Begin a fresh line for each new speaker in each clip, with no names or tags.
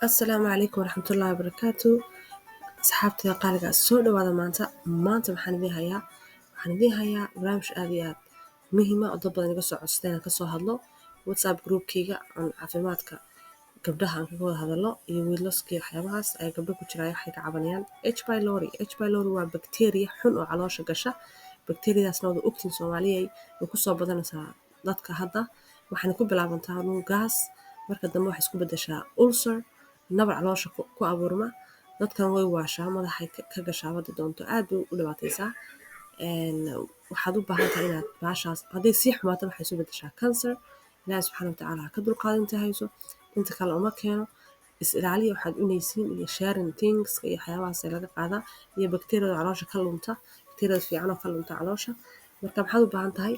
Asalaamu calaykum waraxmatullaahi wabarakaatu. Asxaabtayda qaaliga soo dhawaada maanta waxaan idiin hayaa barnaamij aad iyo aad muhiim ah oo dad badan iga soo codsadeen inaan kasoo hadlo WhatsApp groupkayga aan caafimaadka gabdhaha aan kaga wada hadalno iyo wiilaskeeda waxyaabahaas ay gabdho ku jiraan waxay ka cabanayaan H pylori. H pylori waa bakteeriya xun oo caloosha gasha. Bakteeriyadaasna wada ogtiin Soomaaliyay way ku soo badanaysaa dadka hadda waxayna ku bilaabantaa gaas marka dambe waxay isku beddeshaa ulcer nabar caloosha ku abuurma dadkan way waashaa madaxay ka gashaa wada doonto aad bay u dhibaataysaa waxaad u baahan tahay inaad baashaas hadday sii xumaato waxay isu beddeshaa cancer. ilaahi subxaana watacaala ha ka dulqaado inta hayso inta kale uma keeno is ilaaliya waxaad cunaysiin iyo sharing things iyo waxyaabahaas laga qaadaa iyo bakteeriyada caloosha ka lunta bakteeriyada fiican oo ka lunta caloosha marka waxaad u baahan tahay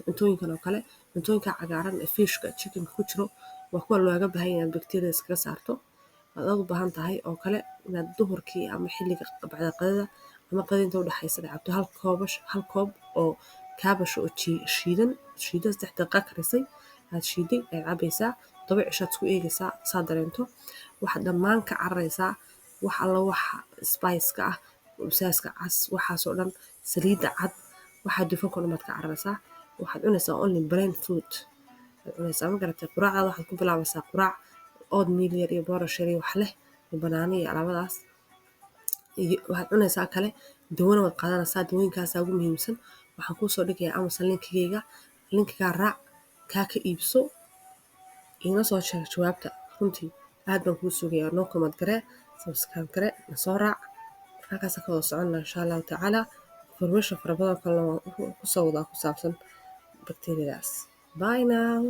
cuntooyinkan oo kale cuntooyinka cagaaran ee fishka chickenka ku jiro waa kuwa looga baahan yahay inaad bakteeriyada iskaga saarto waxaad u baahan tahay oo kale inaad duhurkii ama xilliga bacda qadada ama qadada inta u dhaxaysa cabto hal koob oo kaabash oo shiidan 3 daqiiqo karisay aad shiiday aad cabaysaa 7 cishaad isku eegaysaa saa dareento waxaad dhammaan ka cararaysaa wax alla waxa spice-ka ah basaaska cas waxaasoo dhan saliidda cad waxaa dufanka oo dhan baad ka cararaysaa waxaad cunaysaa only plain food cunaysaa ma garatay quraacdaada waxaad ku bilaabaysaa quraac oatmeal yar iyo boorash yar iyo wax leh iyo banaano iyo alaabadaas waxaad cunaysaa kale dawana waad qaadanaysaa dawooyinkaasaa ugu muhiimsan waxaan kuu soo dhigayaa Amazon linkigaa raac kaa ka iibso iina soo sheeg jawaabta runtii aad baan kuu sugayaa noo comment garee subscribe garee na soo raac halkaasaan ka wada soconnaa insha allahu tacaala information fara badan kalena waan ku soo wadaa ku saabsan bakteeriyadaas bye now.